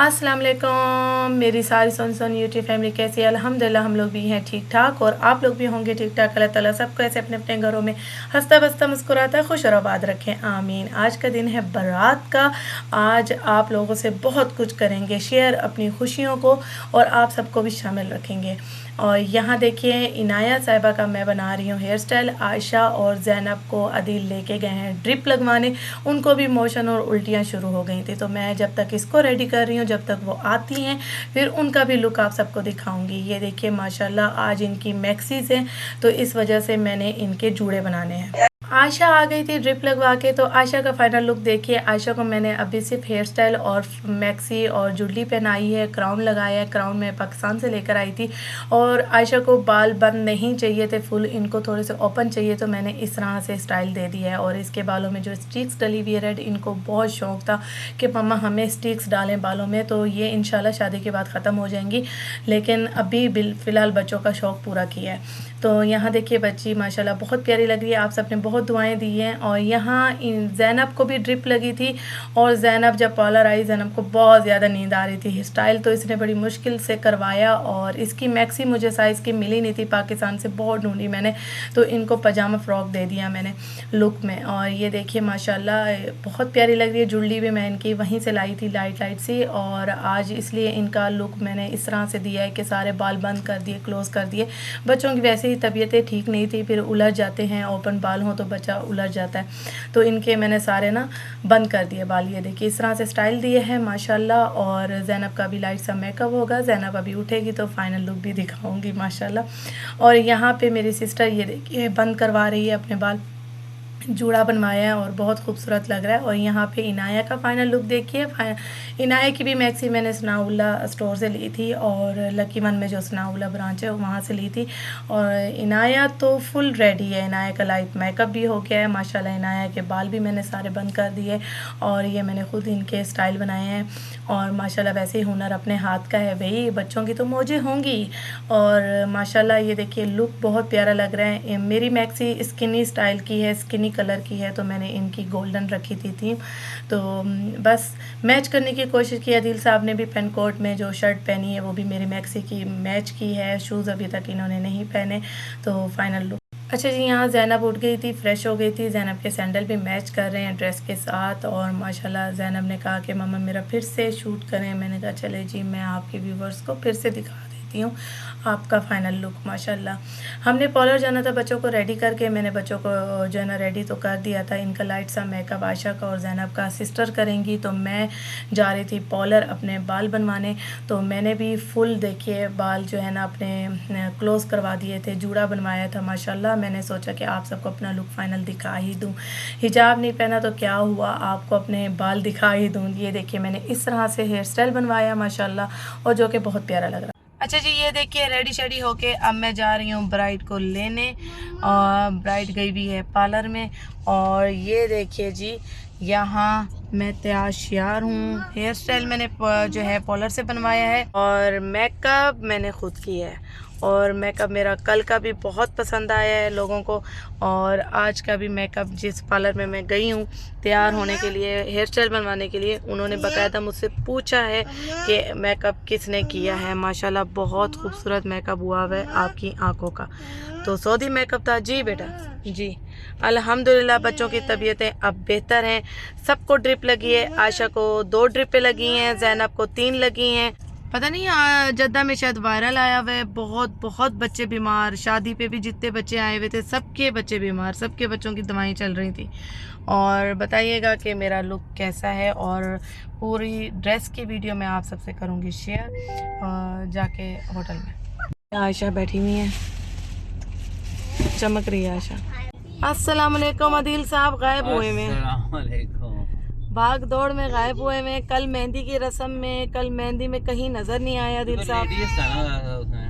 अस्सलाम वालेकुम मेरी सारी सोन यूट्यूब फैमिली कैसी है। अल्हम्दुलिल्लाह हम लोग भी हैं ठीक ठाक और आप लोग भी होंगे ठीक ठाक। अल्लाह ताला सबको ऐसे अपने अपने घरों में हंसता बसता मुस्कुराता खुश और आबाद रखें, आमीन। आज का दिन है बारात का। आज आप लोगों से बहुत कुछ करेंगे शेयर अपनी खुशियों को और आप सबको भी शामिल रखेंगे। और यहाँ देखिए इनाया साहिबा का मैं बना रही हूँ हेयर स्टाइल। आयशा और ज़ैनब को अदील लेके गए हैं ड्रिप लगवाने, उनको भी मोशन और उल्टियाँ शुरू हो गई थी। तो मैं जब तक इसको रेडी कर रही हूँ, जब तक वो आती हैं, फिर उनका भी लुक आप सबको दिखाऊंगी। ये देखिए माशाल्लाह आज इनकी मैक्सीज हैं, तो इस वजह से मैंने इनके जूड़े बनाने हैं। आयशा आ गई थी ड्रिप लगवा के, तो आयशा का फाइनल लुक देखिए। आयशा को मैंने अभी सिर्फ हेयर स्टाइल और मैक्सी और जुडली पहनाई है, क्राउन लगाया है। क्राउन मैं पाकिस्तान से लेकर आई थी और आयशा को बाल बंद नहीं चाहिए थे, फुल इनको थोड़े से ओपन चाहिए, तो मैंने इस तरह से स्टाइल दे दिया है। और इसके बालों में जो स्टिक्स डली हुई है रेड, इनको बहुत शौक़ था कि मम्मा हमें स्टिक्स डालें बालों में, तो ये इंशाल्लाह शादी के बाद ख़त्म हो जाएंगी, लेकिन अभी फ़िलहाल बच्चों का शौक़ पूरा किया है। तो यहाँ देखिए बच्ची माशाल्लाह बहुत प्यारी लग रही है, आप सबने बहुत दुआएं दी हैं। और यहाँ ज़ैनब को भी ड्रिप लगी थी और ज़ैनब जब पार्लर आई, ज़ैनब को बहुत ज़्यादा नींद आ रही थी। स्टाइल तो इसने बड़ी मुश्किल से करवाया और इसकी मैक्सी मुझे साइज़ की मिली नहीं थी, पाकिस्तान से बहुत ढूंढी मैंने, तो इनको पजामा फ्रॉक दे दिया मैंने लुक में। और ये देखिए माशाल्लाह बहुत प्यारी लग रही है। जुड़ली भी मैं इनकी वहीं से लाई थी लाइट लाइट सी, और आज इसलिए इनका लुक मैंने इस तरह से दिया है कि सारे बाल बंद कर दिए, क्लोज़ कर दिए। बच्चों की वैसे ही तबीयतें ठीक नहीं थी, फिर उलझ जाते हैं, ओपन बाल हो तो बच्चा उलझ जाता है, तो इनके मैंने सारे ना बंद कर दिए बाल। ये देखिए इस तरह से स्टाइल दिए हैं माशाल्लाह। और ज़ैनब का भी लाइट सा मेकअप होगा, ज़ैनब अभी उठेगी तो फाइनल लुक भी दिखाऊंगी माशाल्लाह। और यहाँ पे मेरी सिस्टर ये देखिए बंद करवा रही है अपने बाल, जूड़ा बनवाया है और बहुत खूबसूरत लग रहा है। और यहाँ पे इनाया का फाइनल लुक देखिए। इनाया की भी मैक्सी मैंने सनाउल्ला स्टोर से ली थी और लकी वन में जो सनाउल्ला ब्रांच है वहाँ से ली थी। और इनाया तो फुल रेडी है, इनाया का लाइट मेकअप भी हो गया है माशाल्लाह। इनाया के बाल भी मैंने सारे बंद कर दिए और ये मैंने खुद इनके स्टाइल बनाए हैं। और माशाल्लाह वैसे ही हुनर अपने हाथ का है भाई, बच्चों की तो मौजें होंगी। और माशाल्लाह ये देखिए लुक बहुत प्यारा लग रहा है। मेरी मैक्सी स्किनी स्टाइल की है, स्किनी कलर की है, तो मैंने इनकी गोल्डन रखी थी थीम, तो बस मैच करने की कोशिश की। अदील साहब ने भी पेन कोट में जो शर्ट पहनी है वो भी मेरी मैक्सी की मैच की है। शूज़ अभी तक इन्होंने नहीं पहने, तो फाइनल लुक। अच्छा जी, यहाँ ज़ैनब उठ गई थी, फ्रेश हो गई थी। ज़ैनब के सैंडल भी मैच कर रहे हैं ड्रेस के साथ। और माशाल्लाह ज़ैनब ने कहा कि मम्मा मेरा फिर से शूट करें। मैंने कहा चले जी, मैं आपके व्यूवर्स को फिर से दिखा देती हूँ आपका फाइनल लुक माशाल्लाह। हमने पार्लर जाना था बच्चों को रेडी करके, मैंने बच्चों को जो है ना रेडी तो कर दिया था। इनका लाइट सा मेकअप आयशा का और ज़ैनब का सिस्टर करेंगी, तो मैं जा रही थी पार्लर अपने बाल बनवाने। तो मैंने भी फुल देखिए बाल जो है ना अपने क्लोज़ करवा दिए थे, जूड़ा बनवाया था माशाल्लाह। मैंने सोचा कि आप सबको अपना लुक फाइनल दिखा ही दूँ, हिजाब नहीं पहना तो क्या हुआ, आपको अपने बाल दिखा ही दूँ। ये देखिए मैंने इस तरह से हेयर स्टाइल बनवाया माशाल्लाह, और जो कि बहुत प्यारा लग रहा। अच्छा जी, ये देखिए रेडी शेडी होके अब मैं जा रही हूँ ब्राइड को लेने, और ब्राइड गई भी है पार्लर में। और ये देखिए जी यहाँ मैं तैयार हूँ। हेयर स्टाइल मैंने जो है पार्लर से बनवाया है और मेकअप मैंने खुद किया है। और मेकअप मेरा कल का भी बहुत पसंद आया है लोगों को, और आज का भी मेकअप जिस पार्लर में मैं गई हूँ तैयार होने के लिए, हेयर स्टाइल बनवाने के लिए, उन्होंने बाकायदा मुझसे पूछा है कि मेकअप किसने किया है। माशाल्लाह बहुत खूबसूरत मेकअप हुआ है आपकी आंखों का। तो सऊदी मेकअप था जी बेटा जी। अल्हम्दुलिल्लाह बच्चों की तबीयतें अब बेहतर हैं। सबको ड्रिप लगी है, आयशा को 2 ड्रिपें लगी हैं, ज़ैनब को 3 लगी हैं। पता नहीं जद्दा में शायद वायरल आया हुआ है, बहुत बच्चे बीमार। शादी पे भी जितने बच्चे आए हुए थे सबके बच्चे बीमार, सबके बच्चों की दवाएं चल रही थी। और बताइएगा कि मेरा लुक कैसा है, और पूरी ड्रेस की वीडियो मैं आप सबसे करूँगी शेयर जाके होटल में। आयशा बैठी हुई है, चमक रही है आयशा। अस्सलाम वालेकुम, अदील साहब गायब हुए में। भाग दौड़ में गायब हुए हैं। कल मेहंदी की रस्म में, कल मेहंदी में कहीं नज़र नहीं आया अदील साहब।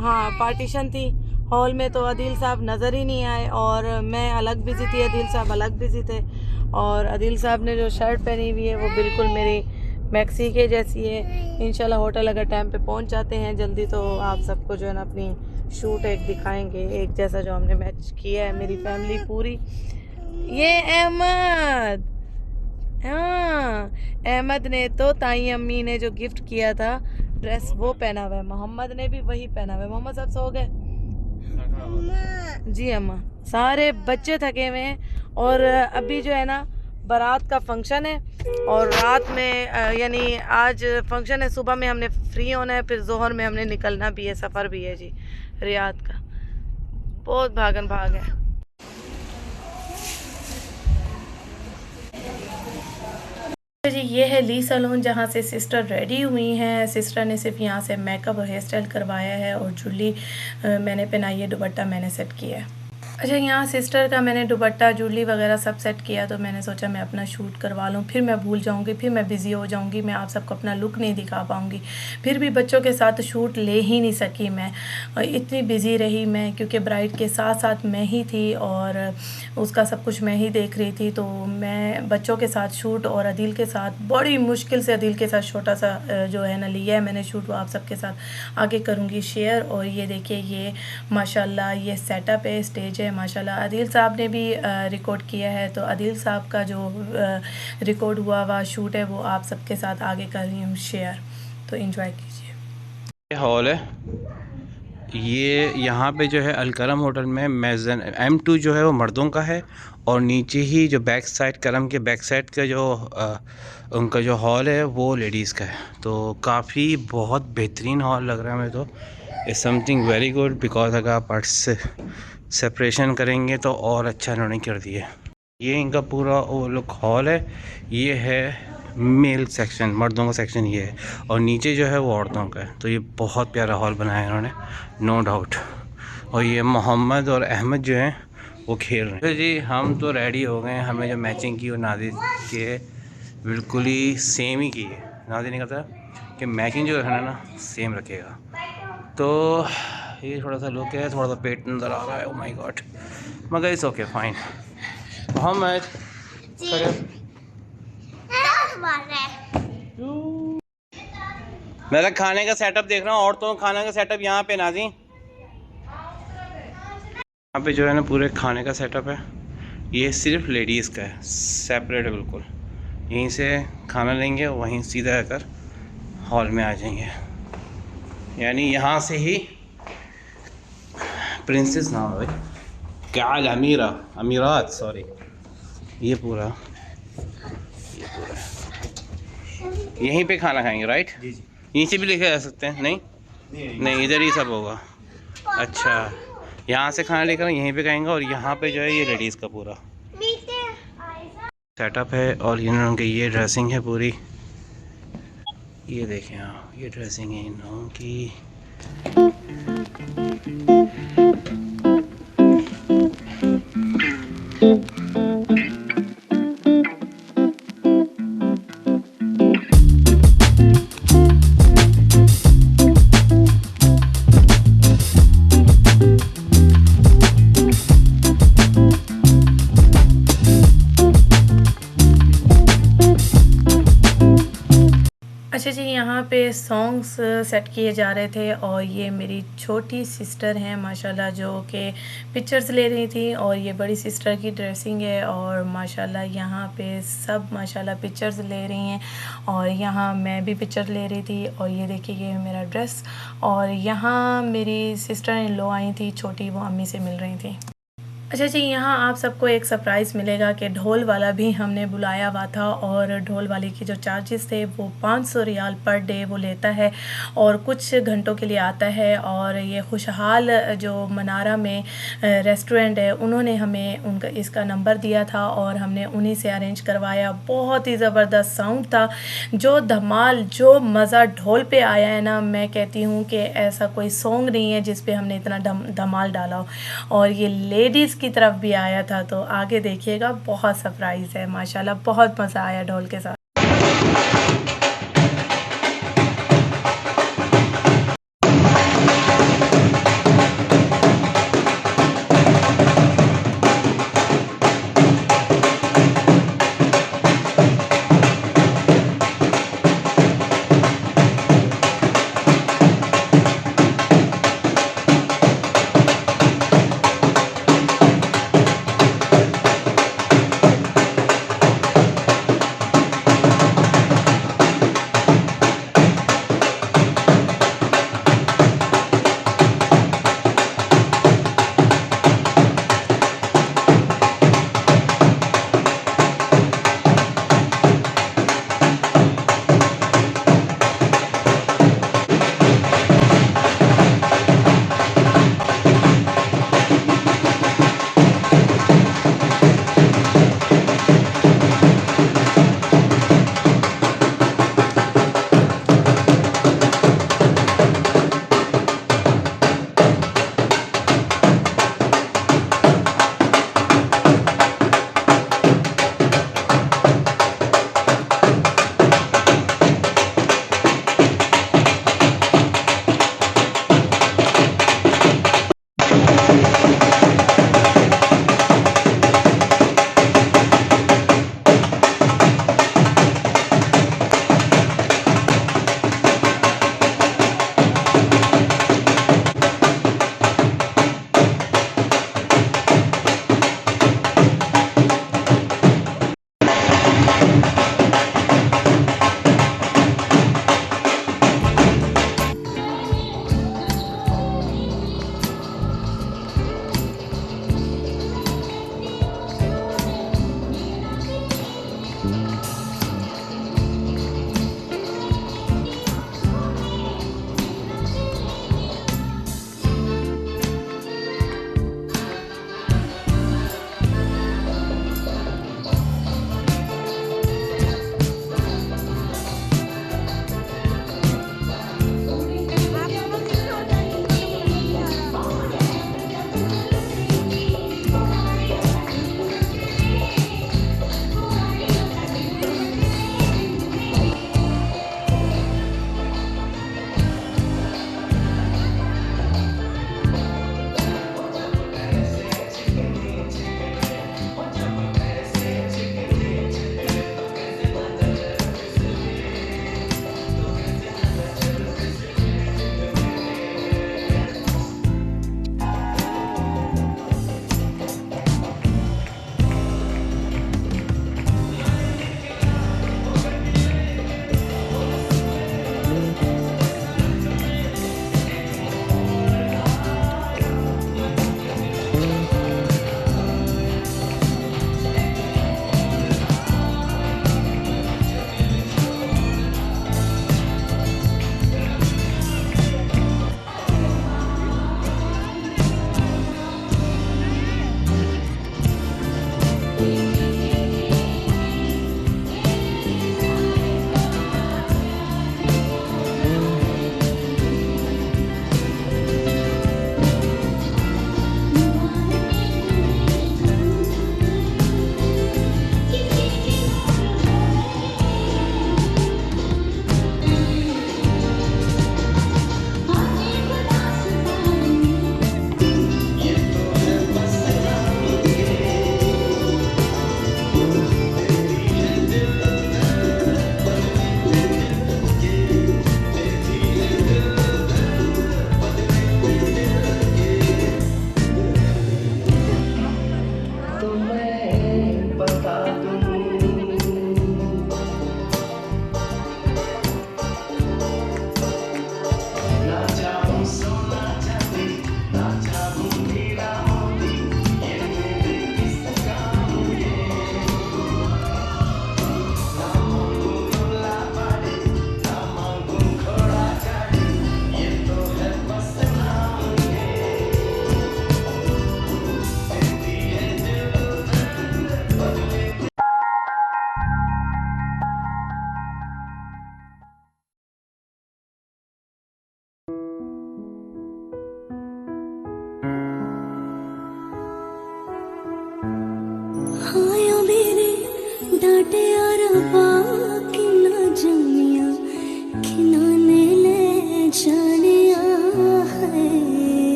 हाँ, पार्टीशन थी हॉल में, तो अदील साहब नज़र ही नहीं आए और मैं अलग बिजी थी, अदील साहब अलग बिजी थे। और अदील साहब ने जो शर्ट पहनी हुई है वो बिल्कुल मेरी मैक्सी के जैसी है। इंशाल्लाह होटल अगर टाइम पे पहुंच जाते हैं जल्दी तो आप सबको जो है ना अपनी शूट एक दिखाएंगे, एक जैसा जो हमने मैच किया है मेरी फैमिली पूरी। ये अहमद, हाँ अहमद ने तो ताई अम्मी ने जो गिफ्ट किया था ड्रेस वो पहना हुआ है, मोहम्मद ने भी वही पहना हुआ है। मोहम्मद साहब सो गए? जी अम्मा, सारे बच्चे थके हुए हैं। और अभी जो है ना बारात का फंक्शन है और रात में यानी आज फंक्शन है, सुबह में हमने फ्री होना है, फिर जोहर में हमने निकलना भी है, सफ़र भी है जी रियाद का। बहुत भागन भाग है। जी ये है ली सैलून जहाँ से सिस्टर रेडी हुई हैं। सिस्टर ने सिर्फ यहाँ से मेकअप और हेयर स्टाइल करवाया है और जुली मैंने पहनाई है, दुपट्टा मैंने सेट किया है। अच्छा, यहाँ सिस्टर का मैंने दुपट्टा जुली वगैरह सब सेट किया, तो मैंने सोचा मैं अपना शूट करवा लूँ, फिर मैं भूल जाऊँगी, फिर मैं बिज़ी हो जाऊँगी, मैं आप सबको अपना लुक नहीं दिखा पाऊँगी। फिर भी बच्चों के साथ शूट ले ही नहीं सकी मैं, इतनी बिज़ी रही मैं, क्योंकि ब्राइड के साथ साथ मैं ही थी और उसका सब कुछ मैं ही देख रही थी। तो मैं बच्चों के साथ शूट और अदील के साथ बड़ी मुश्किल से अदील के साथ छोटा सा जो है ना लिया है मैंने शूट, वो आप सबके साथ आगे करूँगी शेयर। और ये देखिए ये माशाल्लाह ये सेटअप है, स्टेज है माशाल्लाह। अदील साहब ने भी रिकॉर्ड किया है, तो अदील साहब का जो रिकॉर्ड हुआ हुआ शूट है वो आप सबके साथ आगे कर रही हूँ शेयर, तो एंजॉय कीजिए। हॉल है ये, यहाँ पे जो है अलकरम होटल में मेज़न M2 जो है वो मर्दों का है और नीचे ही जो बैक साइड करम के बैक साइड का जो उनका जो हॉल है वो लेडीज़ का है। तो काफ़ी बहुत बेहतरीन हॉल लग रहा है मुझे तो। Is something very good because अगर आप पार्ट से सेपरेशन करेंगे तो और अच्छा इन्होंने कर दिया। ये इनका पूरा वो लुक हॉल है, ये है मेल सेक्शन, मर्दों का सेक्शन ये है और नीचे जो है वो औरतों का है। तो ये बहुत प्यारा हॉल बनाया इन्होंने, नो डाउट। और ये मोहम्मद और अहमद जो हैं वो खेल रहे हैं। तो जी हम तो रेडी हो गए हैं, हमने जो मैचिंग की वो नादिर के बिल्कुल ही सेम ही की है। नादिर ने कहा था कि मैचिंग जो है ना सेम रखेगा। तो ये थोड़ा सा लुक है, थोड़ा सा पेट नज़र आ रहा है, ओह माय गॉड, मगर इट्स ओके फाइन। मोहम्मद मेरा खाने का सेटअप देख रहा हूँ, औरतों का खाने का सेटअप यहाँ पे नाजी, यहाँ पे जो है ना पूरे खाने का सेटअप है। ये सिर्फ लेडीज़ का है, सेपरेट है बिल्कुल। यहीं से खाना लेंगे, वहीं सीधा आकर हॉल में आ जाएंगे, यानी यहाँ से ही प्रिंसेस नाम है भाई, क्या अमीरा अमीरात सॉरी, ये पूरा यहीं पे खाना खाएंगे राइट? जी जी, यहीं से भी लेके जा सकते हैं? नहीं इधर ही सब होगा। अच्छा, यहाँ से खाना लेकर यहीं पे खाएंगे और यहाँ पे जो है ये लेडीज़ का पूरा सेटअप है। और इन लोगों की ये ड्रेसिंग है पूरी, ये देखें आप, ये ड्रेसिंग है इन लोगों की। अच्छा जी, यहाँ पे सॉन्ग्स सेट किए जा रहे थे और ये मेरी छोटी सिस्टर हैं माशाल्लाह जो कि पिक्चर्स ले रही थी, और ये बड़ी सिस्टर की ड्रेसिंग है और माशाल्लाह यहाँ पे सब माशाल्लाह पिक्चर्स ले रही हैं और यहाँ मैं भी पिक्चर ले रही थी। और ये देखिए ये मेरा ड्रेस, और यहाँ मेरी सिस्टर इन लॉ आई थी छोटी, वो अम्मी से मिल रही थी। अच्छा जी, यहाँ आप सबको एक सरप्राइज़ मिलेगा कि ढोल वाला भी हमने बुलाया हुआ था और ढोल वाले के जो चार्जेस थे वो 500 रियाल पर डे वो लेता है और कुछ घंटों के लिए आता है। और ये खुशहाल जो मनारा में रेस्टोरेंट है उन्होंने हमें उनका इसका नंबर दिया था और हमने उन्हीं से अरेंज करवाया। बहुत ही ज़बरदस्त साउंड था, जो धमाल जो मज़ा ढोल पे आया है ना, मैं कहती हूँ कि ऐसा कोई सॉन्ग नहीं है जिस पे हमने इतना धमाल डाला हो। और ये लेडीज़ की तरफ भी आया था, तो आगे देखिएगा, बहुत सरप्राइज़ है माशाल्लाह, बहुत मज़ा आया ढोल के साथ।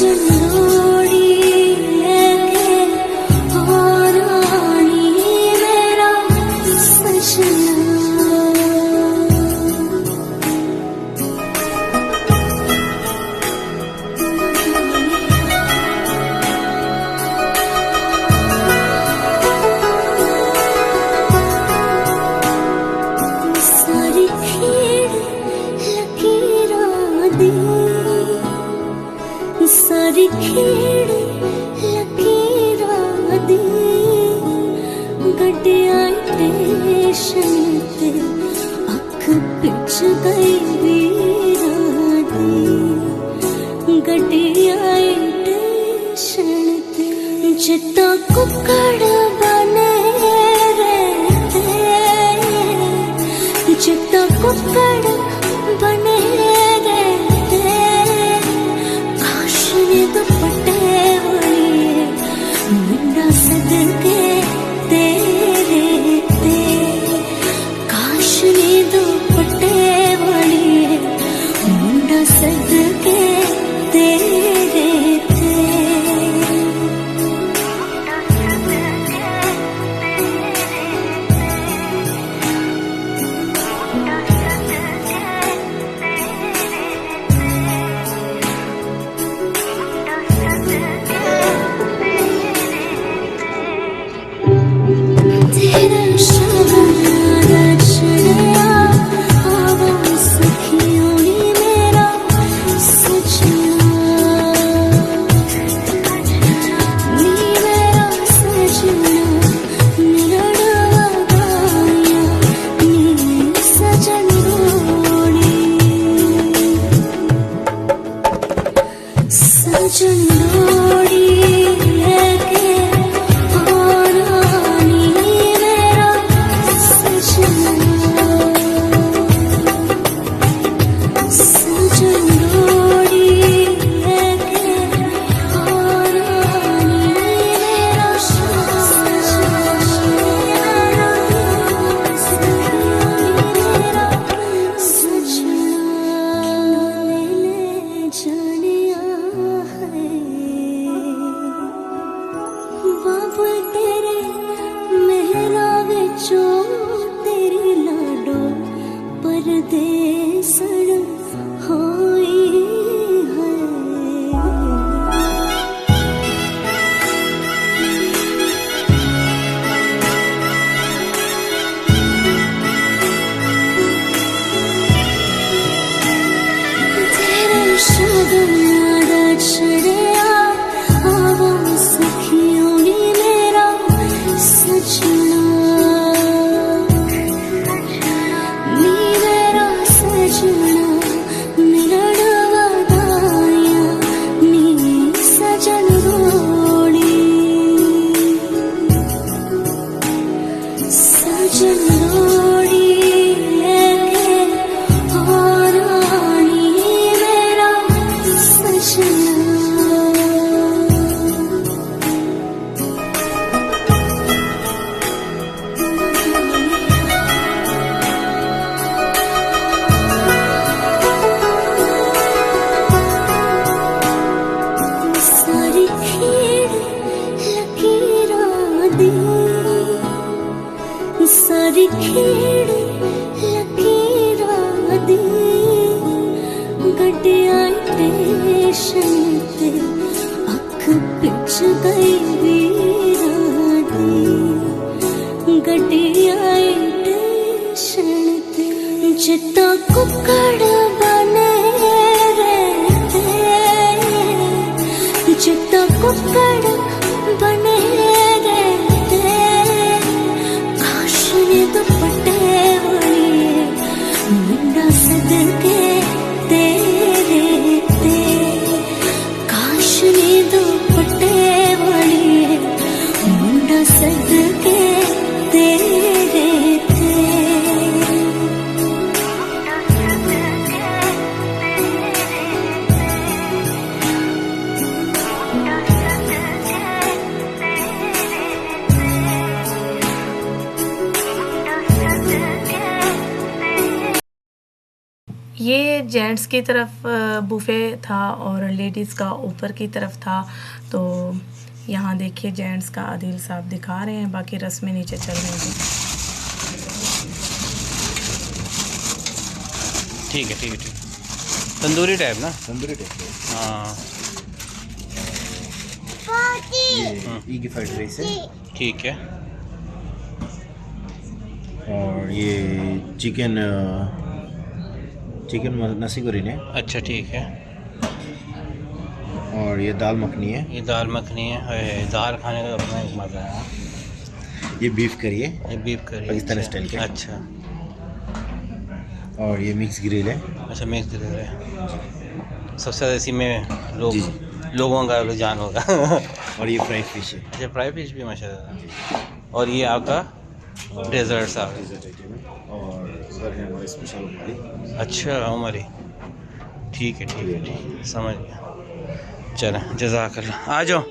सजनोड़ी लेके और रानी मेरा सजना। सारी खेड़ लकीरां दी, सारी खेड़ लकीरां दी, गड्डियां स्टेशन ते अख पिच गई वीरां दी, गड्डियां स्टेशन ते जित्ता कुक्कड़ बने रहते, जित्ता कुक्कड़ बने रहते, काश ने दुपट्टे वाली मुंडा सदके तेरे ते, काश ने दुपट्टे वाली मुंडा सदके तेरे ते। तेरा शब्द चढ़या हवा सखियों नी मेरा सजना, नी मेरा सजना, मेरा डवाया नी सजन रोड़ी, सजन रोड़ी लेके और रानी मेरा सजना, सजन रोड़ी लेके और रानी मेरा सजना, सजना ले जानिया है बाबू तेरे मेहरा विचों तेरी लाडो परदेसण होई है। तेरा शब्द चढ़या हवा सखियों नी मेरा सजना, नी मेरा सजना, मेरा डवाया नी सजन रोड़ी, सजन रोड़ी लेके और रानी मेरा सजना। सारी खेड़ लकीरां दी, सारी खेड़ लकीरां दी, गड्डियां स्टेशन ते अख पिच गई वीरां दी, गड्डियां स्टेशन ते जित्ता कुक्कड़ बने रहते, जित्ता कुक्कड़ बने रहते, काश ने दुपट्टे वाली मुंडा सदके तेरे ते, काश ने दुपट्टे वाली मुंडा सदके तेरे ते। जेंट्स की तरफ बुफे था और लेडीज़ का ऊपर की तरफ था। तो यहाँ देखिए जेंट्स का आदिल साहब दिखा रहे हैं, बाकी रस्में नीचे चल रही हैं। ठीक है, ठीक है, ठीक है। तंदूरी टाइप ना? तंदूरी टाइप है। हाँ, ये ई की फ्राइड राइस है ठीक है। और ये चिकन नसी गोरीन है। अच्छा, ठीक है। और ये दाल मखनी है। ये दाल मखनी है। हाय, दाल खाने का अपना एक मज़ा है। ये बीफ करी है, ये बीफ करी पाकिस्तानी अच्छा, स्टाइल के। अच्छा और ये मिक्स ग्रिल है। अच्छा, मिक्स दे रहे हैं। सबसे ज़्यादा इसी में जी। लोगों का रुझान होगा। और ये फ्राई फिश है। अच्छा, फ्राई फिश भी माशाल्लाह। और ये आपका डेजर्ट साहब। डेजर्ट आइटम है। और उधर है हमारे स्पेशल वाली। अच्छा, उमरी। ठीक है, ठीक है, ठीक है, समझ गया। चलो, जज़ाकल्लाह। आ जाओ।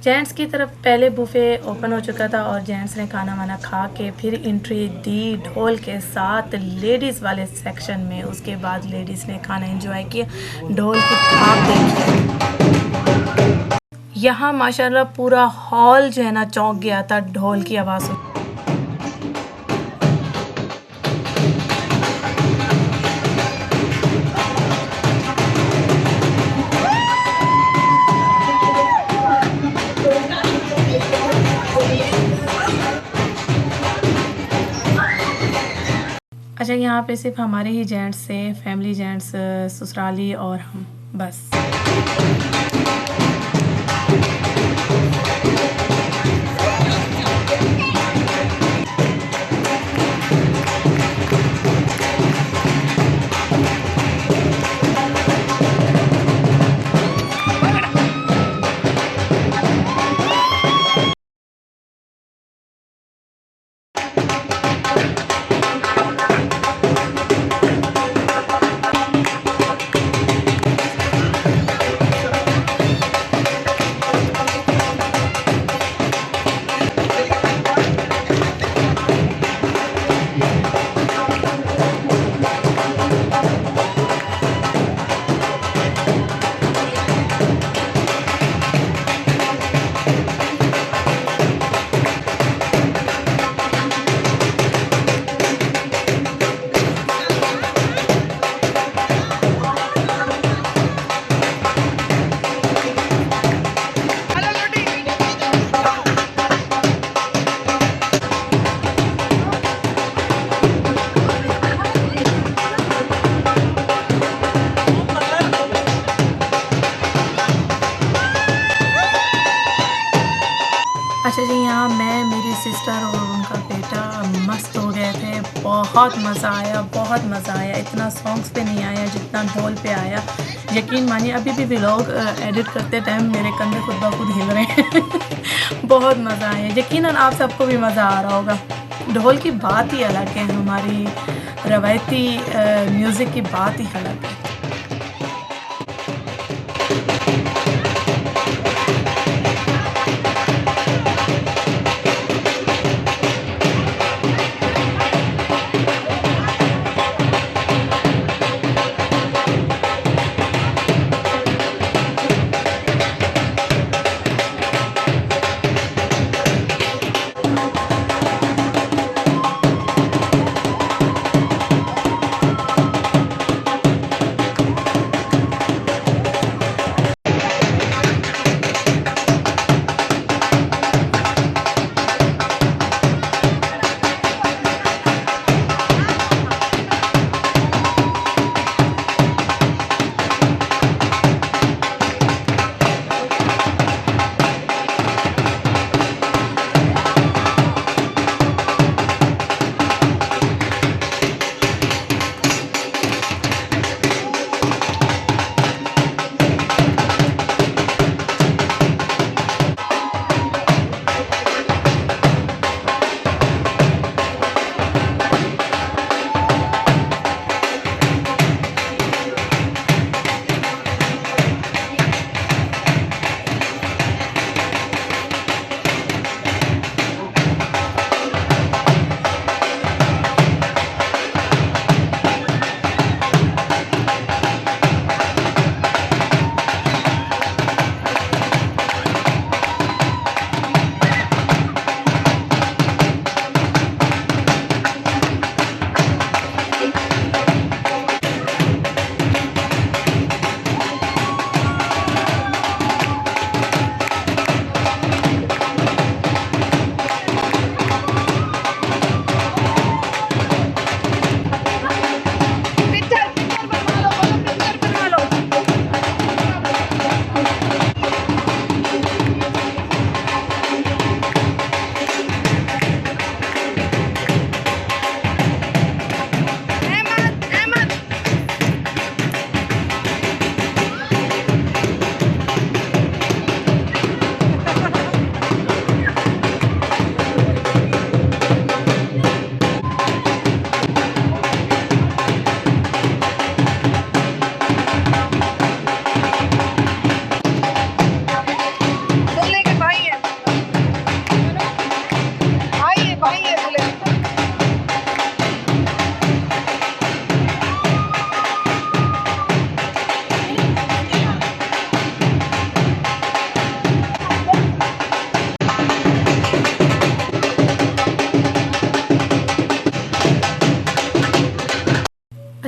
जेंट्स की तरफ पहले बुफे ओपन हो चुका था और जेंट्स ने खाना वाना खा के फिर एंट्री दी ढोल के साथ लेडीज़ वाले सेक्शन में। उसके बाद लेडीज़ ने खाना एंजॉय किया। ढोल की थाप देखिए, यहाँ माशाल्लाह पूरा हॉल जो है ना चौंक गया था ढोल की आवाज़ सुन। अच्छा, यहाँ पे सिर्फ हमारे ही जेंट्स से फैमिली जेंट्स, ससुराली और हम बस। अच्छा जी, यहाँ मैं, मेरी सिस्टर और उनका बेटा मस्त हो गए थे। बहुत मज़ा आया, बहुत मज़ा आया। इतना सॉन्ग्स पे नहीं आया जितना ढोल पे आया। यकीन मानिए अभी भी व्लॉग एडिट करते टाइम मेरे कंधे खुद ब खुद हिल रहे हैं। बहुत मज़ा आया। यकीनन आप सबको भी मज़ा आ रहा होगा। ढोल की बात ही अलग है, हमारी रवायती म्यूज़िक की बात ही अलग है।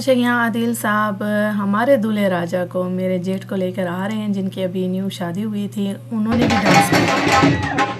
अच्छा, यहाँ आदिल साहब हमारे दूल्हे राजा को, मेरे जेठ को लेकर आ रहे हैं, जिनकी अभी न्यू शादी हुई थी। उन्होंने भी डांस किया।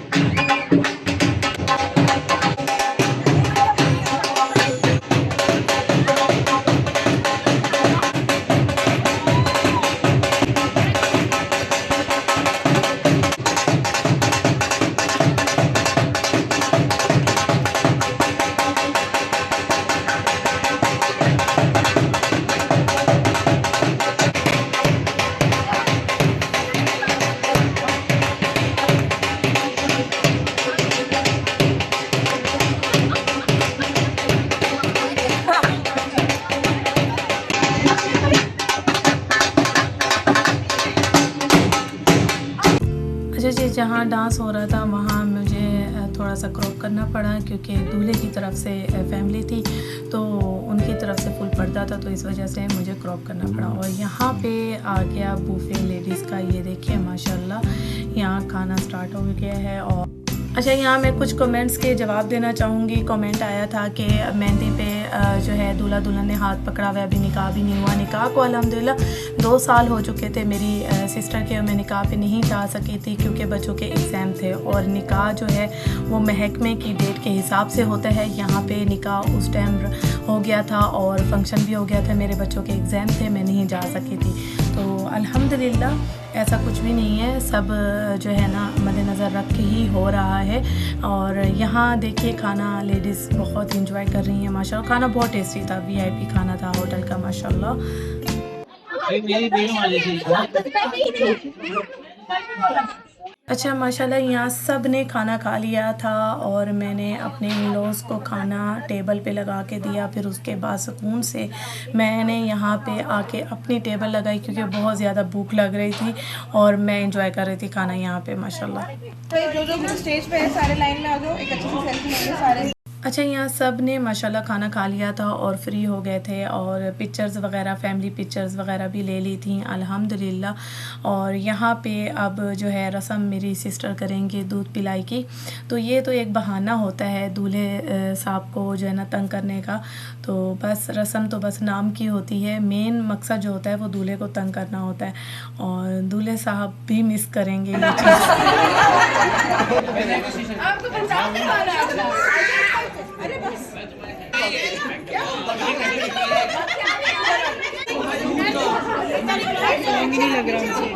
अच्छा जी, जहाँ डांस हो रहा था वहाँ मुझे थोड़ा सा क्रॉप करना पड़ा, क्योंकि दूल्हे की तरफ से फैमिली थी तो उनकी तरफ से फुल पर्दा था, तो इस वजह से मुझे क्रॉप करना पड़ा। और यहाँ पे आ गया बुफे लेडीज़ का, ये देखिए माशाल्लाह यहाँ खाना स्टार्ट हो गया है। और अच्छा, यहाँ मैं कुछ कमेंट्स के जवाब देना चाहूँगी। कमेंट आया था कि मेहंदी पे जो है दूल्हा दुल्हन ने हाथ पकड़ा हुआ, अभी निकाह भी नहीं हुआ। निकाह को अल्हम्दुलिल्लाह 2 साल हो चुके थे मेरी सिस्टर के, और मैं निकाह पे नहीं जा सकी थी क्योंकि बच्चों के एग्ज़ाम थे। और निकाह जो है वो महकमे की डेट के हिसाब से होता है। यहाँ पे निकाह उस टाइम हो गया था और फंक्शन भी हो गया था, मेरे बच्चों के एग्ज़ाम थे, मैं नहीं जा सकी थी। तो अल्हम्दुलिल्लाह ऐसा कुछ भी नहीं है, सब जो है ना मद्देनज़र रख के ही हो रहा है। और यहाँ देखिए खाना लेडीज़ बहुत इंजॉय कर रही हैं माशाल्लाह। खाना बहुत टेस्टी था, VIP खाना था होटल का माशाल्लाह। अच्छा माशाल्लाह, यहाँ सब ने खाना खा लिया था और मैंने अपने इन-लॉज़ को खाना टेबल पे लगा के दिया। फिर उसके बाद सुकून से मैंने यहाँ पे आके अपनी टेबल लगाई, क्योंकि बहुत ज़्यादा भूख लग रही थी और मैं इंजॉय कर रही थी खाना यहाँ पे माशाल्लाह। तो जो स्टेज पे है सारे लाइन में आ जाओ, एक अच्छी सी सेल्फी लेंगे सारे। अच्छा, यहाँ सब ने माशाल्लाह खाना खा लिया था और फ्री हो गए थे, और पिक्चर्स वगैरह, फैमिली पिक्चर्स वगैरह भी ले ली थी अल्हम्दुलिल्लाह। और यहाँ पे अब जो है रस्म मेरी सिस्टर करेंगे दूध पिलाई की। तो ये तो एक बहाना होता है दूल्हे साहब को जो है ना तंग करने का। तो बस रस्म तो बस नाम की होती है, मेन मकसद जो होता है वो दूल्हे को तंग करना होता है। और दूल्हे साहब भी मिस करेंगे ये चीज़। अरे बस नहीं लग रहा मुझे।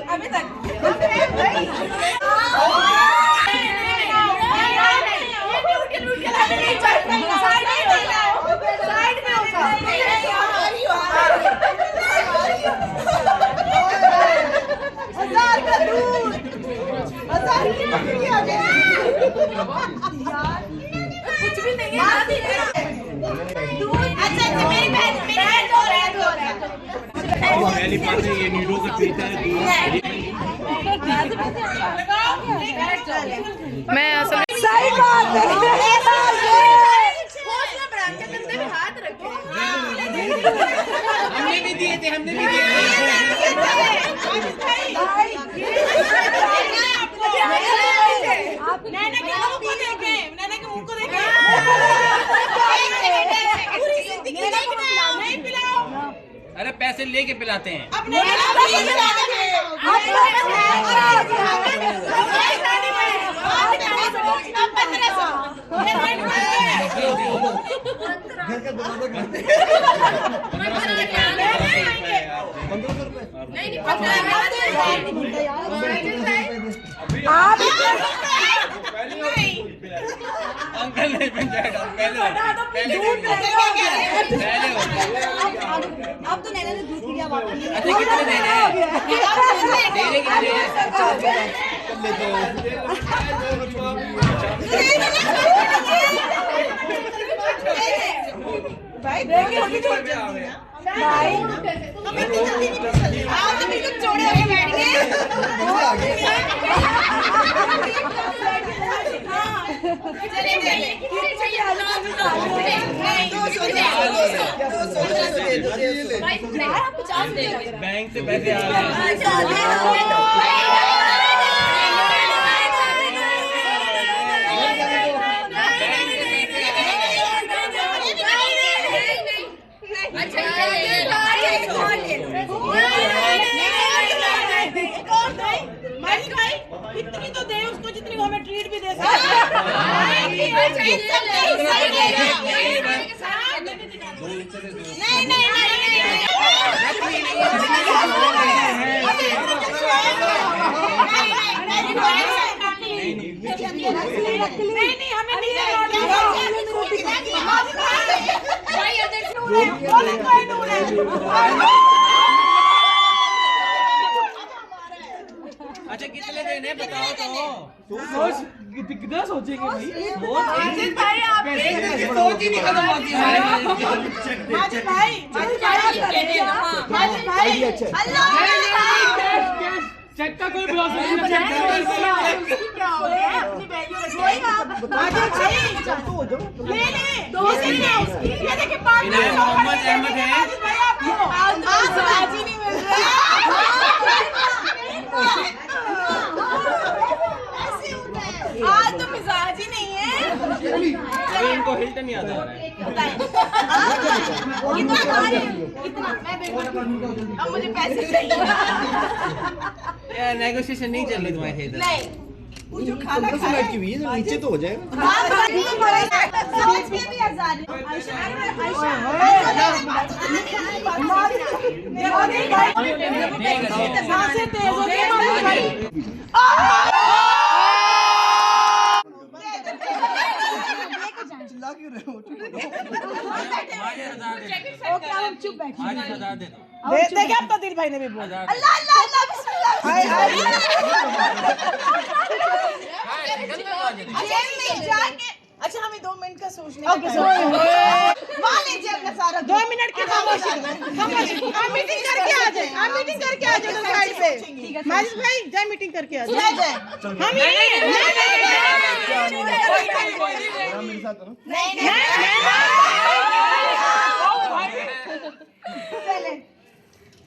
अभी तक कुछ भी नहीं है। अच्छा मेरी बहन ये नीडो का पीता है। मैं सही बात है। हाथ रखे हमने भी दिए थे, हमने भी दिए थे। नैना के मुंह को देखे, नैना के मुंह को देखे। पूरी जिंदगी नहीं पिलाओ। अरे पैसे लेके पिलाते हैं। अपने अंकल नहीं पहले अब तो नैना ने दूध पिया बात की। अच्छा कितने देने हैं? देने कितने हैं? भाई भाई हमें तो जल्दी नहीं पसंद। आप तो बिल्कुल चौड़े होके बैठ गए। चलिए चलिए कितने चाहिए? बैंक से पैसे आ रहे हैं। माजिद भाई इतनी तो दे उसको जितनी वो हमें ट्रीट भी दे सकते नहीं नहीं नहीं हमें नहीं अच्छा कितने देने बताओ तो कितना सोचेंगे भाई माजिद भाई आप सोच ही नहीं खत्म होती है माजिद भाई अल्लाह चेक का कोई भरोसा नहीं क्या हो गया अपनी वैल्यू माजिद भाई ले ले दूसरी ले उसकी ये देखिए मोहम्मद अहमद है माजिद भाई आपको आज बाजी नहीं मिल रहा आज तो मिजाज ही नहीं है इनको हिल्टन याद आ रहा है कितना मैं बिल्कुल अब मुझे पैसे चाहिए यार नेगोशिएशन नहीं चल रही तुम्हारे इधर नहीं वो जो खाना फ्लाइट की हुई है नीचे तो हो जाएगा सोच के भी हजार देखिए अब तो दिल भाई ने भी बोला अल्लाह अल्लाह अल्लाह बिस्मिल्लाह अच्छा हमें 2 मिनट का सोचने का मान लीजिए अपना सारा 2 मिनट की खामोशी आप मीटिंग करके आ जाए आप मीटिंग करके आ जाए साइड पे माजिद भाई जाए मीटिंग करके आ जाए हम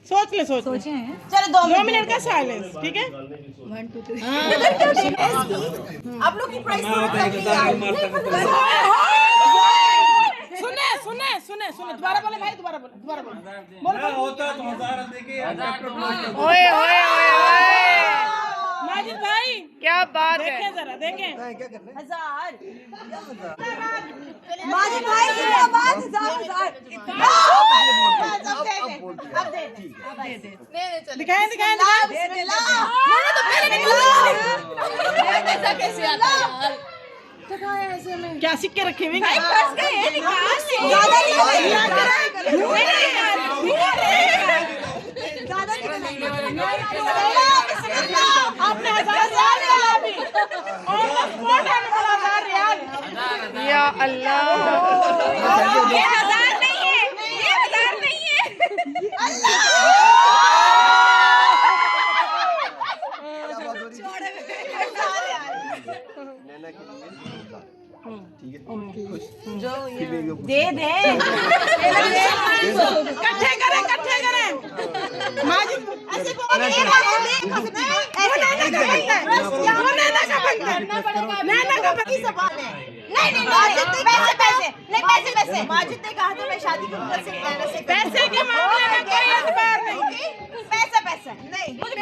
सोच ले सोचे हैं चलो 2 मिनट का साइलेंस ठीक है 1 2 3 आप लोग की प्राइस सुने सुने सुने सुने दोबारा बोले भाई दोबारा बोले बोलो होता तो 1000 देके ओए ओए ओए माजिद भाई क्या बात है। देखें जरा देखें 1000 माजिद भाई की आवाज 1000 अब दे दे दिखाएं दिखाएं मैंने तो पहले कैसे आता है यार क्या सिक्के रखे हुए हैं फंस गए निकाल ले ज्यादा नहीं आपने 1000 रियाल अभी और 4000 रियाल या अल्लाह ये 1000 नहीं है ये 1000 नहीं है अल्लाह दे दे इकट्ठे करें माजिद ऐसे सवाल है नहीं माजिद पैसे माजिद ने कहा था मैं शादी करूंगा सिर्फ पैसे के मामले में कोई एतबार नहीं पैसा नहीं मुझे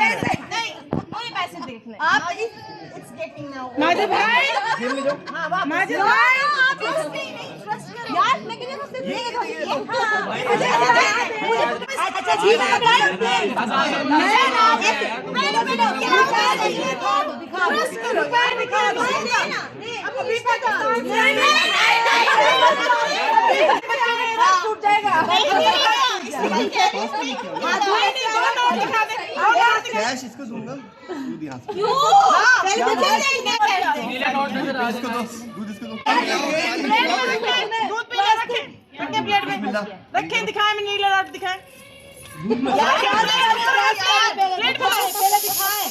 पैसे देखने आप इट्स गेटिंग नाउ माजिद भाई माजिद भाई यार लेकिन ये मुझसे अच्छा ठीक है कैश इसको दूंगा दूध यहाँ से दूध इसको दो दूध पिला रखें प्लेट में रखें दिखाएं मैं नीला रात दिखाएं प्लेट पहले दिखाएं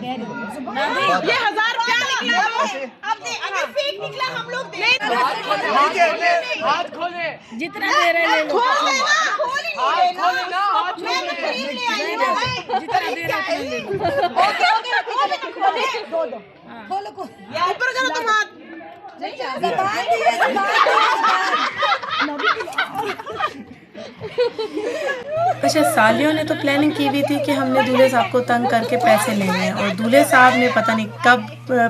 ये 1000 क्या अगर फेक निकला हम लोग दे हाथ खोले जितना दे रहे ले लो खोल लेना खोल ही नहीं ना हाथ मैं तो खरीद ले आई हूं जितना दे रहे उतना ले लो ओके खोले दो खोलो को ऊपर करो तुम हाथ अच्छा, सालियों ने तो प्लानिंग की हुई थी कि हमने दूल्हे साहब को तंग करके पैसे लेने हैं, और दूल्हे साहब ने पता नहीं कब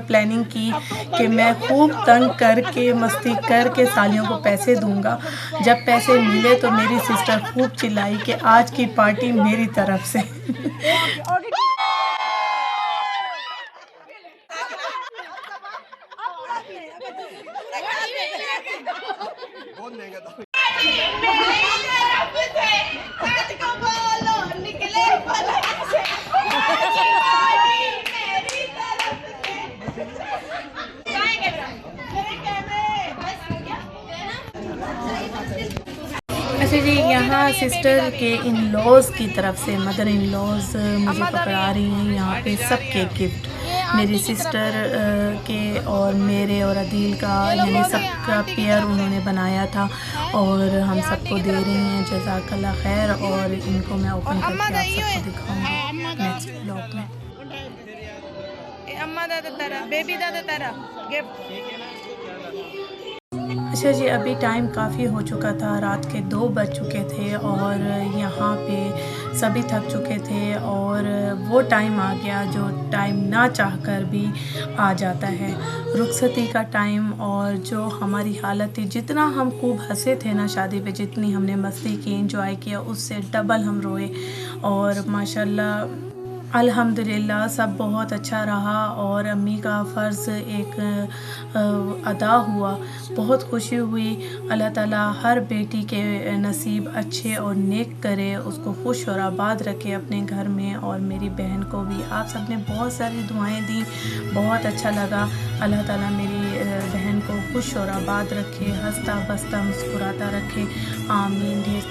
प्लानिंग की कि मैं खूब तंग करके मस्ती करके सालियों को पैसे दूंगा। जब पैसे मिले तो मेरी सिस्टर खूब चिल्लाई कि आज की पार्टी मेरी तरफ से। बहुत महंगा था। अच्छा जी, यहाँ सिस्टर के इन लॉज की तरफ से मदर इन लॉज मुझे पकड़ा रही हैं यहाँ पे सबके गिफ्ट। मेरी सिस्टर के और मेरे और अदील का, यानी सबका पेयर उन्होंने बनाया था और हम सबको दे रही हैं। जज़ाकल्लाह खैर। और इनको मैं ओपन करके आप सबको दिखाऊंगी नेक्स्ट ब्लॉग में। अम्मा दादा तारा बेबी दादा तारा गिफ्ट। अच्छा जी, अभी टाइम काफ़ी हो चुका था, रात के 2 बज चुके थे और यहाँ पे सभी थक चुके थे और वो टाइम आ गया जो टाइम ना चाहकर भी आ जाता है, रुखसती का टाइम। और जो हमारी हालत थी, जितना हम खूब हंसे थे ना शादी पे, जितनी हमने मस्ती की, एंजॉय किया, उससे डबल हम रोए। और माशाल्लाह अल्हम्दुलिल्लाह सब बहुत अच्छा रहा और अम्मी का फ़र्ज़ एक अदा हुआ। बहुत खुशी हुई। अल्लाह ताला हर बेटी के नसीब अच्छे और नेक करे, उसको खुश और आबाद रखे अपने घर में। और मेरी बहन को भी आप सब ने बहुत सारी दुआएं दी, बहुत अच्छा लगा। अल्लाह ताला मेरी बहन को खुश और आबाद रखे, हंसता बसता मुस्कुराता रखे, आमीन। ढेर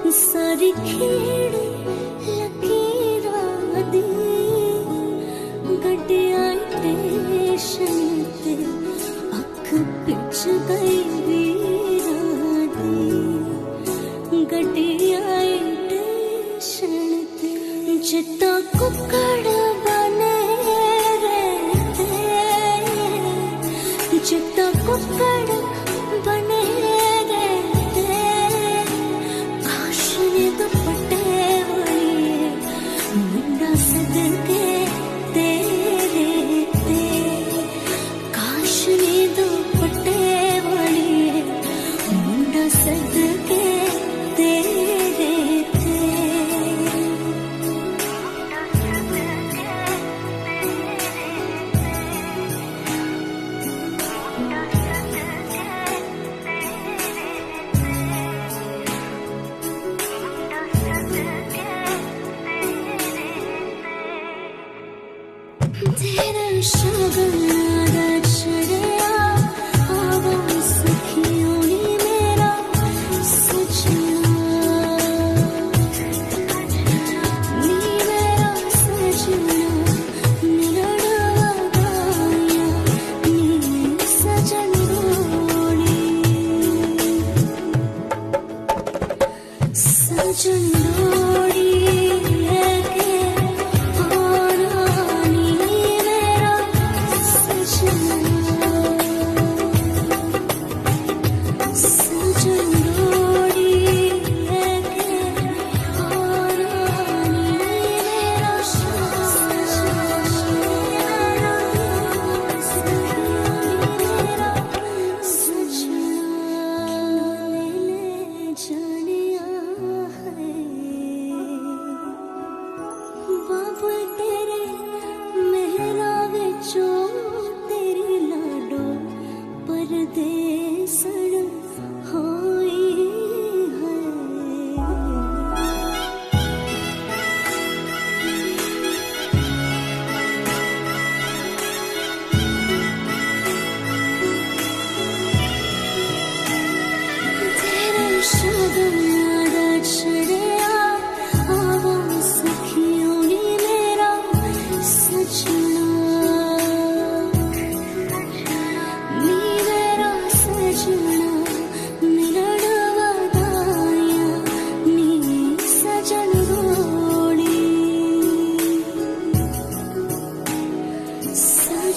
सारी खेड़ लकीरां दी गड्डियां स्टेशन ते अख पिच गई वीरां दी गड्डियां स्टेशन ते जित्ता कुकड़ बने रहते जित्ता कुकड़ बने दुपट्टे वाली मुंडा सदके तेरे ते काश ने दुपट्टे वाली मुंडा सदके तेरे ते तेरा शगन दक्षिणा आवाज़ सखियों ने मेरा सजना नी मेरा सजना मेरा डवाया नी सजन रोड़ी सजन रोड़ी है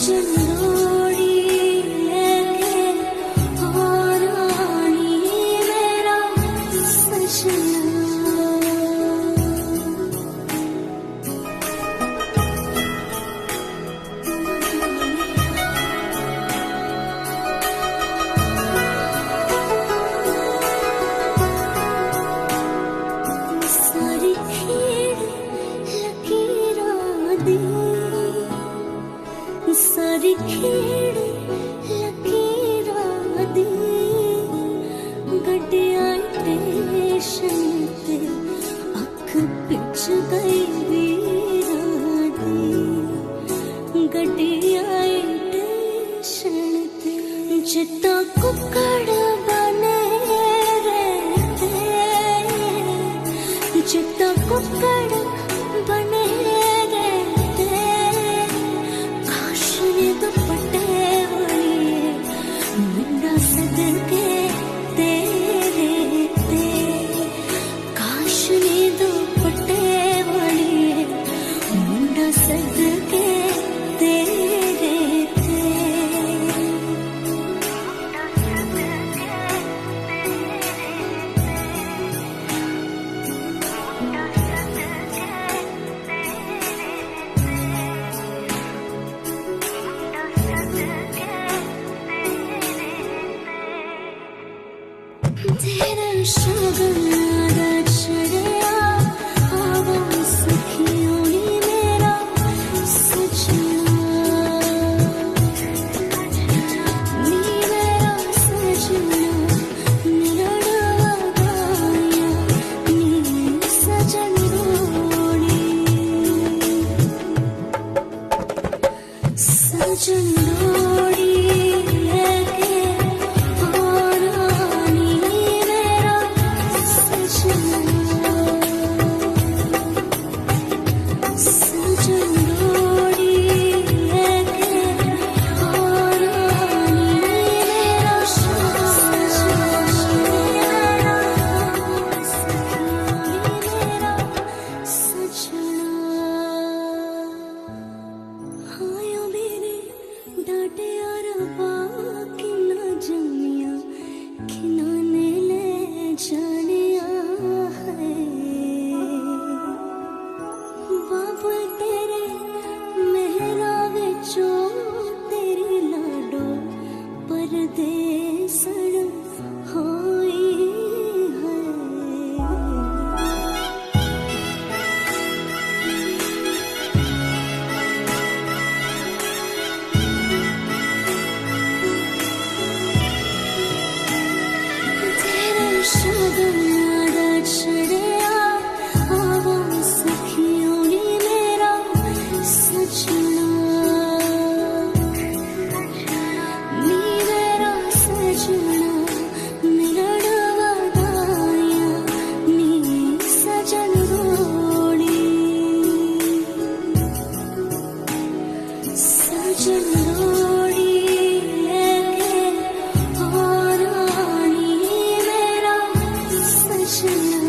सजनोड़ी लेके और रानी मेरा सजना सारी खेड़ लकीरां दी सारी खेड़ लकीरां दी गड्डियां स्टेशन ते अख पिच गई वीरां दी गड्डियां स्टेशन ते जित्ता कुकड़ बने रहते जितना कुकड़ बने रहते काश ने दुपट्टे वाली मुंडा सदके तेरे ते काश ने दुपट्टे वाली मुंडा सदके तेरे ते तेरा शगन चढ़िया आवा सखियों नी मेरा सजना नी मेरा सजना मेरा डवाया नी सजन रोड़ी सजन रोड़ी लेके और रानी मेरा सजना सजन रोड़ी लेके और रानी मेरा हायो मेरे डाटे और किन्ना जमिया खिनाने ले जानिया है बाबा तेरे मेहरा विचों तेरी लाडो परदेसण होई है तेरा शगन चढ़िया आवा सखियों नी मेरा सजना नी मेरा सजना मेरा डवाया नी सजन रोड़ी सजन रोड़ी लेके और रानी मेरा सजना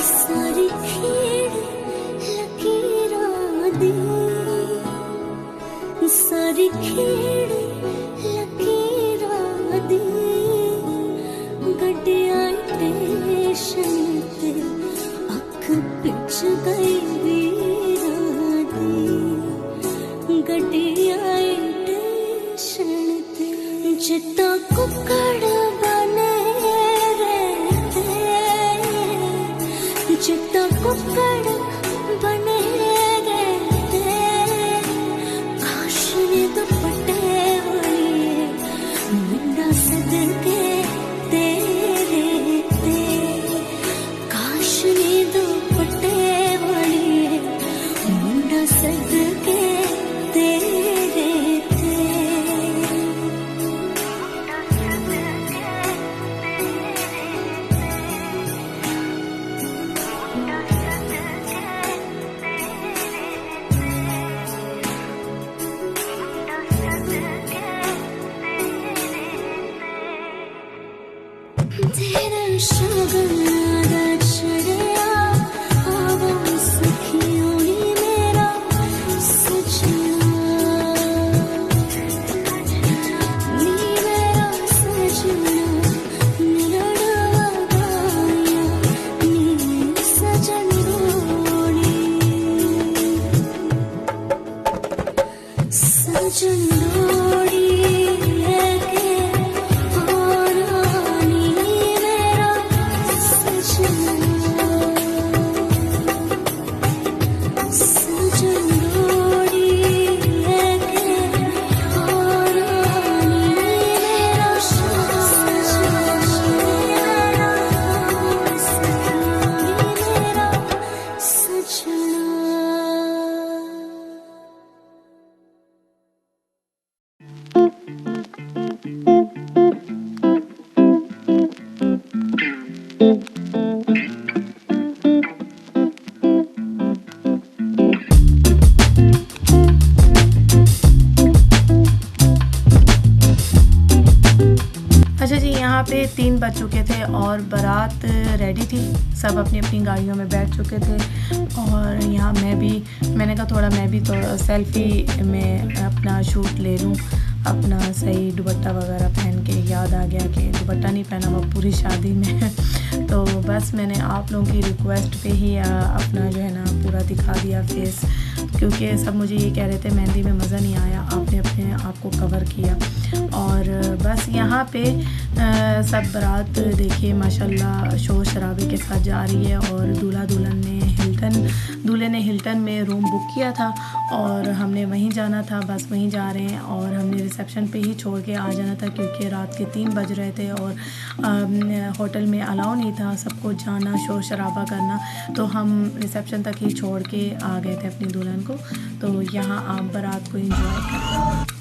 सारी खेड़ लकीरां दी सारी खेड़ लकीरां दी गड्डियां स्टेशन ते अख पिच गई वीरां दी गड्डियां स्टेशन ते जित्ता कुकड़ बने रहते जितना कुकड़ बने रहते काश ने दुपट्टे वाली मुंडा सदके तेरे ते काश ने दुपट्टे वाली मुंडा सदके तेरे ते यहाँ पे 3 बज चुके थे और बारात रेडी थी, सब अपनी अपनी गाड़ियों में बैठ चुके थे। और यहाँ मैंने कहा थोड़ा मैं भी थोड़ा सेल्फ़ी में अपना शूट ले लूँ, अपना सही दुपट्टा वगैरह पहन के। याद आ गया कि दुपट्टा नहीं पहना हुआ पूरी शादी में तो बस मैंने आप लोगों की रिक्वेस्ट पे ही अपना जो है ना पूरा दिखा दिया फेस, क्योंकि सब मुझे ये कह रहे थे मेहंदी में मज़ा नहीं आया, आपने अपने आप को कवर किया। और बस यहाँ पे सब बारात देखिए माशाल्लाह शोर शराबे के साथ जा रही है। और दूल्हे ने हिल्टन में रूम बुक किया था और हमने वहीं जाना था, बस वहीं जा रहे हैं। और हमने रिसेप्शन पे ही छोड़ के आ जाना था क्योंकि रात के 3 बज रहे थे और होटल में अलाउ नहीं था सबको जाना, शोर शराबा करना, तो हम रिसेप्शन तक ही छोड़ के आ गए थे अपनी दुल्हन को। तो यहाँ आप बारात को एंजॉय करें।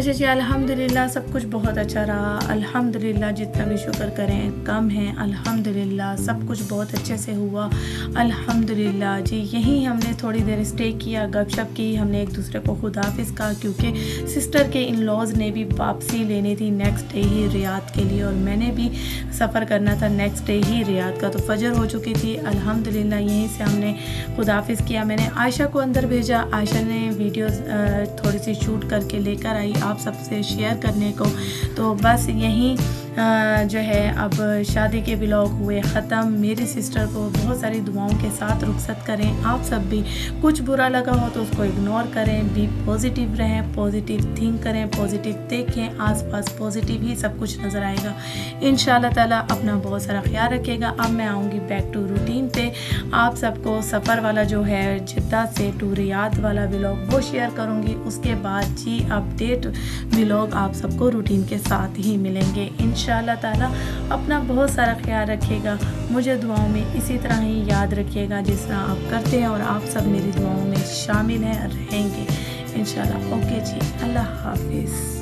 अच्छा जी, अल्हम्दुलिल्लाह सब कुछ बहुत अच्छा रहा। अल्हम्दुलिल्लाह जितना भी शुक्र करें कम है। अल्हम्दुलिल्लाह सब कुछ बहुत अच्छे से हुआ। अल्हम्दुलिल्लाह जी, यहीं हमने थोड़ी देर स्टे किया, गपशप की, हमने एक दूसरे को खुदाफिज़ कहा क्योंकि सिस्टर के इन लॉज़ ने भी वापसी लेनी थी नेक्स्ट डे ही रियाद के लिए और मैंने भी सफ़र करना था नेक्स्ट डे ही रियाद का। तो फजर हो चुकी थी। अल्हम्दुलिल्लाह यहीं से हमने खुदाफिज़ किया। मैंने आयशा को अंदर भेजा। आयशा ने वीडियोस थोड़ी सी शूट करके लेकर आई आप सबसे शेयर करने को। तो बस यहीं जो है अब शादी के व्लॉग हुए ख़त्म। मेरी सिस्टर को बहुत सारी दुआओं के साथ रुखसत करें। आप सब भी कुछ बुरा लगा हो तो उसको इग्नोर करें, बी पॉजिटिव रहें, पॉजिटिव थिंक करें, पॉजिटिव देखें, आसपास पॉजिटिव ही सब कुछ नज़र आएगा इंशाल्लाह ताला। अपना बहुत सारा ख्याल रखिएगा। अब मैं आऊँगी बैक टू रूटीन पे। आप सबको सफ़र वाला जो है जिद्दा से टू रियाद वाला व्लॉग वो शेयर करूँगी। उसके बाद जी अपडेट व्लॉग आप सबको रूटीन के साथ ही मिलेंगे इंशाल्लाह ताला। अपना बहुत सारा ख्याल रखिएगा। मुझे दुआओं में इसी तरह ही याद रखिएगा जिस तरह आप करते हैं और आप सब मेरी दुआओं में शामिल हैं रहेंगे इंशाल्लाह। ओके जी, अल्लाह हाफिज़।